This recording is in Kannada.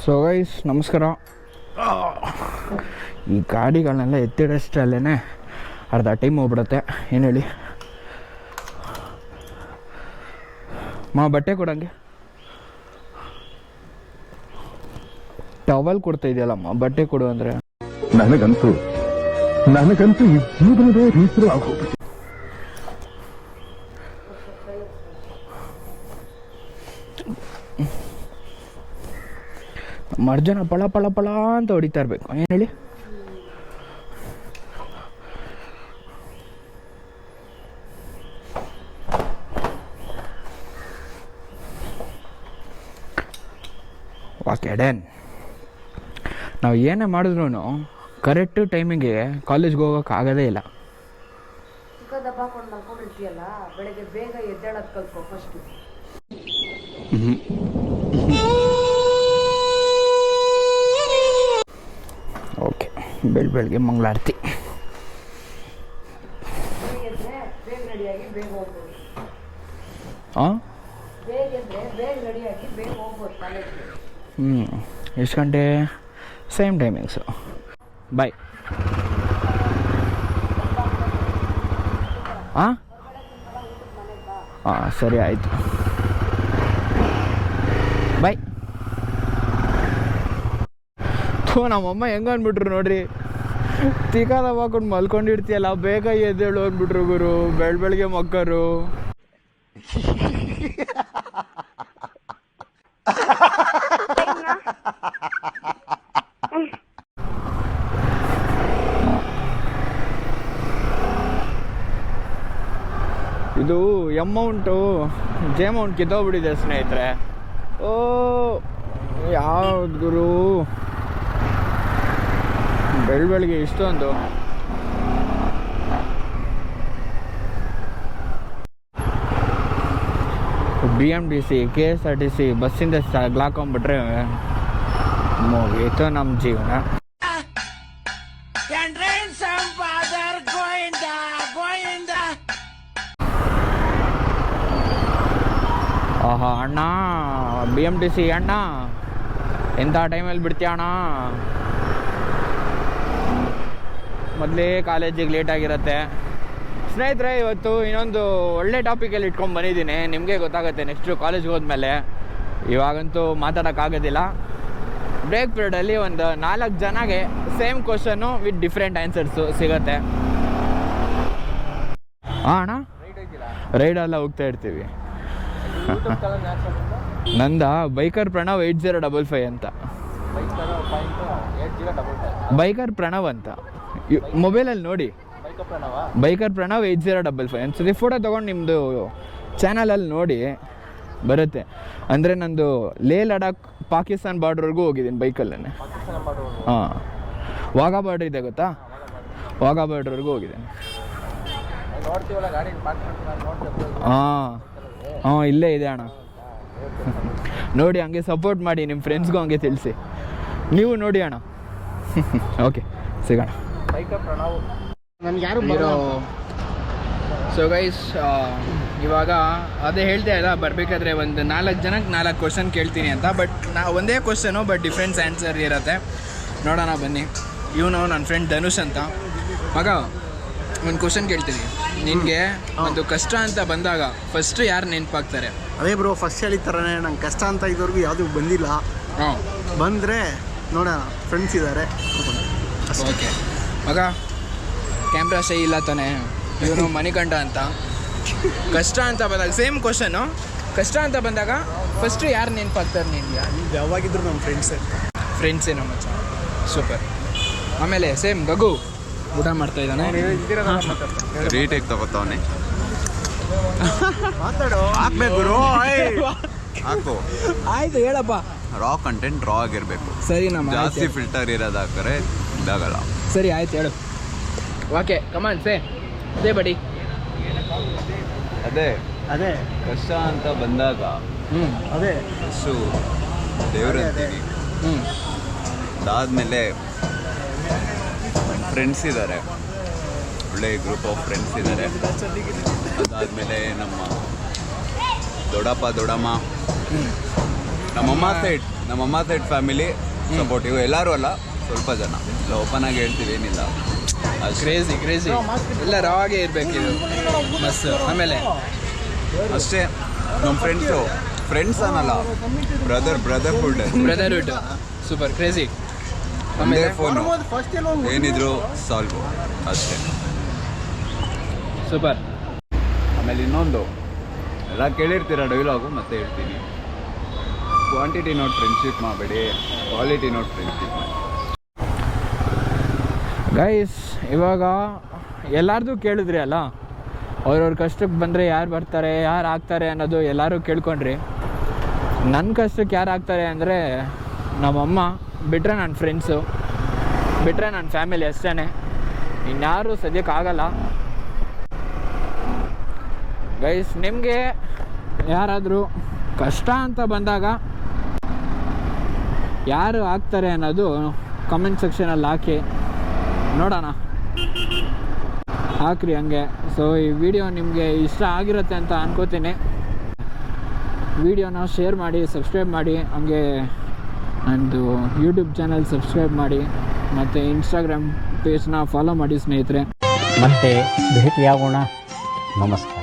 ಸೊ ಗೈಸ್ ನಮಸ್ಕಾರ. ಈ ಗಾಡಿಗಳನ್ನೆಲ್ಲ ಎತ್ತಿಡಷ್ಟಲ್ಲೇ ಅರ್ಧ ಟೈಮ್ ಹೋಗ್ಬಿಡುತ್ತೆ. ಏನು ಹೇಳಿ ಬಟ್ಟೆ ಕೊಡಂಗೆ ಟವಲ್ ಕೊಡ್ತಾ ಇದೆಯಲ್ಲಮ್ಮ, ಬಟ್ಟೆ ಕೊಡು ಅಂದರೆ ನನಗಂತೂ ಈ ಜೀವನವೇ ರೀತಿ ಆಗೋಗ್ಬಿಟ್ಟು. ಮರ್ಜನ ಪಳ ಪಳ ಪಳ ಅಂತ ಹೊಡಿತಾ ಇರಬೇಕು. ಏನು ಹೇಳಿ ವಾಕೆಡನ್ ನಾವು ಏನೇ ಮಾಡಿದ್ರು ಕರೆಕ್ಟ್ ಟೈಮಿಗೆ ಕಾಲೇಜ್ಗೆ ಹೋಗೋಕೆ ಆಗೋದೇ ಇಲ್ಲ. ಬೆಳಗ್ಗೆ ಬೇಗ ಎದ್ದೇಳೋದು ಕಲ್ತ್ಕೊ ಫಸ್ಟ್. ಓಕೆ, ಬೆಳಗ್ಗೆ ಮಂಗಳಾರತಿ. ಬೇಗ ರೆಡಿಯಾಗಿ ಬೇಗ ಹೋಗ್ಬೋದು. ಹಾಂ, ಬೇಗ ರೆಡಿಯಾಗಿ ಬೇಗ ಹೋಗ್ಬೋದು ಕಾಲೇಜ್ಗೆ. ಎಷ್ಟು ಗಂಟೆ? Same timings. ಬಾಯ್. ಹಾಂ ಸರಿ ಆಯಿತು, ಬಾಯ್. ನಮ್ಮಮ್ಮ ಹೆಂಗೆ ಅಂದ್ಬಿಟ್ರು ನೋಡ್ರಿ, ತಿಕ್ಕಾದ ಹಾಕೊಂಡು ಮಲ್ಕೊಂಡಿರ್ತೀಯಲ್ಲ, ಬೇಗ ಎದ್ದೇಳು ಅಂದ್ಬಿಟ್ರು ಗುರು. ಬೆಳಗ್ಗೆ ಮಕ್ಕರು ಇದು ಎಮೌಂಟು ಜೇಮೌಂಟ್ ಕಿತ್ತೋಗ್ಬಿಟ್ಟಿದೆ ಸ್ನೇಹಿತರೆ. ಓ ಯಾವ್ದು ಗುರು, ಬೆಳಗ್ಗೆ ಇಷ್ಟೊಂದು. BMTC KSRTC ಬಸ್ಸಿಂದ ತಗ್ಲಾಕೊಂಡ್ಬಿಟ್ರೆ ಮುಗೀತು ನಮ್ಮ ಜೀವನ. ಆಹಾ ಅಣ್ಣ, BMTC ಅಣ್ಣ, ಎಂಥ ಟೈಮಲ್ಲಿ ಬಿಡ್ತೀಯ ಅಣ್ಣ? ಮೊದಲೇ ಕಾಲೇಜಿಗೆ ಲೇಟಾಗಿರುತ್ತೆ. ಸ್ನೇಹಿತರೆ, ಇವತ್ತು ಇನ್ನೊಂದು ಒಳ್ಳೆ ಟಾಪಿಕಲ್ಲಿ ಇಟ್ಕೊಂಡು ಬಂದಿದ್ದೀನಿ. ನಿಮಗೆ ಗೊತ್ತಾಗುತ್ತೆ ನೆಕ್ಸ್ಟು ಕಾಲೇಜ್ಗೆ ಹೋದ್ಮೇಲೆ. ಇವಾಗಂತೂ ಮಾತಾಡೋಕ್ಕಾಗೋದಿಲ್ಲ. ಬ್ರೇಕ್ ಪೀರಿಯಡಲ್ಲಿ ಒಂದು 4 ಜನಗೆ same question with different answers ಸಿಗುತ್ತೆ. ಹಾಂ ಅಣ್ಣ, ರೈಡೆಲ್ಲ ಹೋಗ್ತಾ ಇರ್ತೀವಿ. ನಂದ ಬೈಕರ್ ಪ್ರಣವ್ 8055 ಅಂತ. ಬೈಕರ್ ಪ್ರಣವ್ ಅಂತ ಮೊಬೈಲಲ್ಲಿ ನೋಡಿ, ಬೈಕರ್ ಪ್ರಣವ್ 8055 ಅನ್ಸುತ್ತೆ. ಫೋಟೋ ತೊಗೊಂಡು ನಿಮ್ಮದು ಚಾನಲಲ್ಲಿ ನೋಡಿ ಬರುತ್ತೆ. ಅಂದರೆ ನಂದು ಲೇ ಲಡಾಖ್ ಪಾಕಿಸ್ತಾನ್ ಬಾರ್ಡ್ರ್ವರೆಗೂ ಹೋಗಿದ್ದೀನಿ ಬೈಕಲ್ಲೇ. ಹಾಂ, ವಾಘಾ ಬಾರ್ಡ್ರ್ ಇದೆ ಗೊತ್ತಾ? ವಾಘಾ ಬಾರ್ಡ್ರ್ವರೆಗೂ ಹೋಗಿದ್ದೀನಿ. ಹಾಂ ಇಲ್ಲೇ ಇದೆ ಅಣ್ಣ, ನೋಡಿ. ಹಂಗೆ ಸಪೋರ್ಟ್ ಮಾಡಿ, ನಿಮ್ಮ ಫ್ರೆಂಡ್ಸ್ಗೂ ಹಂಗೆ ತಿಳಿಸಿ. ನೀವು ನೋಡಿ ಅಣ್ಣ. ಓಕೆ, ಸಿಗೋಣ. ಸೊ ಗೈಸ್, ಇವಾಗ ಅದೇ ಹೇಳ್ತಾ ಇಲ್ಲ, ಬರಬೇಕಾದ್ರೆ ಒಂದು 4 ಜನಕ್ಕೆ 4 ಕ್ವಶನ್ ಕೇಳ್ತೀನಿ ಅಂತ. ಬಟ್ ಒಂದೇ ಕ್ವಶನು, ಬಟ್ ಡಿಫ್ರೆನ್ಸ್ ಆನ್ಸರ್ ಇರುತ್ತೆ. ನೋಡೋಣ ಬನ್ನಿ. ಇವನು ನನ್ನ ಫ್ರೆಂಡ್ ಧನುಷ್ ಅಂತ. ಮಗ, ಒಂದು ಕ್ವಶನ್ ಕೇಳ್ತೀನಿ ನಿನಗೆ. ಒಂದು ಕಷ್ಟ ಅಂತ ಬಂದಾಗ ಫಸ್ಟ್ ಯಾರು ನೆನಪಾಗ್ತಾರೆ? ಅದೇ ಬ್ರೋ, ಫಸ್ಟ್ ಹೇಳಿದ ಥರನೇ ನಂಗೆ ಕಷ್ಟ ಅಂತ ಇದುವರೆಗೂ ಯಾವುದೂ ಬಂದಿಲ್ಲ. ಬಂದರೆ ನೋಡೋಣ, ಫ್ರೆಂಡ್ಸ್ ಇದ್ದಾರೆ. ಓಕೆ ಮಗ, ಕ್ಯಾಮ್ರಾ ಶೈ ಇಲ್ಲ ತಾನೆ. ಇವನು ಮಣಿಕಂಠ ಅಂತ. ಕಷ್ಟ ಅಂತ ಬಂದಾಗ ಸೇಮ್ ಕ್ವಶನು. ಕಷ್ಟ ಅಂತ ಬಂದಾಗ ಫಸ್ಟು ಯಾರು ನೆನಪಾಗ್ತಾರೆ ನಿನಗೆ? ಯಾವಾಗಿದ್ರು ನಮ್ಮ ಫ್ರೆಂಡ್ಸೇ ನಮ್ಮ ಸೂಪರ್. ಆಮೇಲೆ ಸೇಮ್ ಗಗು ಊಟ ಮಾಡ್ತಾ ಇದ್ದಾನೆ. ರೀಟೇಕ್ ತಗೋತಾವನೆ. ಮಾತಾಡೋ, ಹಾಕ್ಬೇಕು ಹಾಕು. ಆಯ್ತು ಹೇಳಪ್ಪ. ರಾ ಕಂಟೆಂಟ್ ರಾ ಆಗಿರಬೇಕು. ಸರಿ ನಮ್ಮ ಜಾಸ್ತಿ ಫಿಲ್ಟರ್ ಇರೋದು ಹಾಕಿದ್ರೆ ಇದಾಗಲ್ಲ. ಸರಿ ಆಯ್ತು ಹೇಳು. ಓಕೆ ಕಮಾನ್ ಸೇ ಬಡಿ. ಅದೇ ಕಷ್ಟ ಅಂತ ಬಂದಾಗ ಅದೇ ಅಷ್ಟು ದೇವ್ರಂತೀವಿ. ಅದಾದಮೇಲೆ ಫ್ರೆಂಡ್ಸ್ ಇದ್ದಾರೆ, ಒಳ್ಳೆ ಗ್ರೂಪ್ ಆಫ್ ಫ್ರೆಂಡ್ಸ್ ಇದ್ದಾರೆ. ಅದಾದಮೇಲೆ ನಮ್ಮ ದೊಡ್ಡಪ್ಪ ದೊಡ್ಡಮ್ಮ, ನಮ್ಮಮ್ಮ ಸೈಡ್ ನಮ್ಮಮ್ಮ ಸೈಡ್ ಫ್ಯಾಮಿಲಿ ಸಪೋರ್ಟಿವ್, ಎಲ್ಲರೂ ಅಲ್ಲ, ಸ್ವಲ್ಪ ಜನ. ಇಲ್ಲ ಓಪನ್ ಆಗಿ ಹೇಳ್ತೀವಿ, ಏನಿಲ್ಲ. ಕ್ರೇಜಿ ಎಲ್ಲ ರಾವಾಗೇ ಇರಬೇಕು ಇದು ಬಸ್. ಆಮೇಲೆ ಅಷ್ಟೇ. ನಮ್ಮ ಫ್ರೆಂಡ್ಸ್ ಅನ್ನಲ್ಲ, ಬ್ರದರ್ಹುಡ್ ಸೂಪರ್ ಕ್ರೇಜಿ. ಒಂದೇ ಫೋನು, ಏನಿದ್ರು ಸಾಲ್ವ್ ಅಷ್ಟೇ. ಸೂಪರ್. ಆಮೇಲೆ ಇನ್ನೊಂದು, ಎಲ್ಲ ಕೇಳಿರ್ತೀರ ಡೈಲಾಗು, ಮತ್ತೆ ಹೇಳ್ತೀನಿ. ಕ್ವಾಂಟಿಟಿ ನೋಟ್ ಫ್ರೆಂಡ್ಶಿಪ್ ಮಾಡಬೇಡಿ, ಕ್ವಾಲಿಟಿ ನೋಟ್ ಫ್ರೆಂಡ್ಶಿಪ್ ಮಾಡಿ. ಗೈಸ್, ಇವಾಗ ಎಲ್ಲಾರ್ದು ಕೇಳಿದ್ರಿ ಅಲ್ಲ, ಅವ್ರವ್ರ ಕಷ್ಟಕ್ಕೆ ಬಂದರೆ ಯಾರು ಬರ್ತಾರೆ, ಯಾರು ಆಗ್ತಾರೆ ಅನ್ನೋದು ಎಲ್ಲರೂ ಕೇಳ್ಕೊಂಡ್ರಿ. ನನ್ನ ಕಷ್ಟಕ್ಕೆ ಯಾರು ಆಗ್ತಾರೆ ಅಂದರೆ ನಮ್ಮಮ್ಮ, ಬಿಟ್ಟರೆ ನನ್ನ ಫ್ರೆಂಡ್ಸು, ಬಿಟ್ಟರೆ ನನ್ನ ಫ್ಯಾಮಿಲಿ ಅಷ್ಟೇ. ಇನ್ಯಾರು ಸದ್ಯಕ್ಕೆ ಆಗಲ್ಲ. ಗೈಸ್, ನಿಮಗೆ ಯಾರಾದರೂ ಕಷ್ಟ ಅಂತ ಬಂದಾಗ ಯಾರು ಆಗ್ತಾರೆ ಅನ್ನೋದು ಕಮೆಂಟ್ ಸೆಕ್ಷನಲ್ಲಿ ಹಾಕಿ ನೋಡೋಣ, ಹಾಕ್ರಿ ಹಂಗೆ. ಸೊ ಈ ವಿಡಿಯೋ ನಿಮಗೆ ಇಷ್ಟ ಆಗಿರುತ್ತೆ ಅಂತ ಅನ್ಕೋತೀನಿ. ವಿಡಿಯೋನ ಶೇರ್ ಮಾಡಿ, ಸಬ್ಸ್ಕ್ರೈಬ್ ಮಾಡಿ, ಹಂಗೆ ನಂದು ಯೂಟ್ಯೂಬ್ ಚಾನಲ್ ಸಬ್ಸ್ಕ್ರೈಬ್ ಮಾಡಿ, ಮತ್ತು ಇನ್ಸ್ಟಾಗ್ರಾಮ್ ಪೇಜ್ನ ಫಾಲೋ ಮಾಡಿ ಸ್ನೇಹಿತರೆ. ಮತ್ತೆ ಭೇಟಿಯಾಗೋಣ. ನಮಸ್ಕಾರ.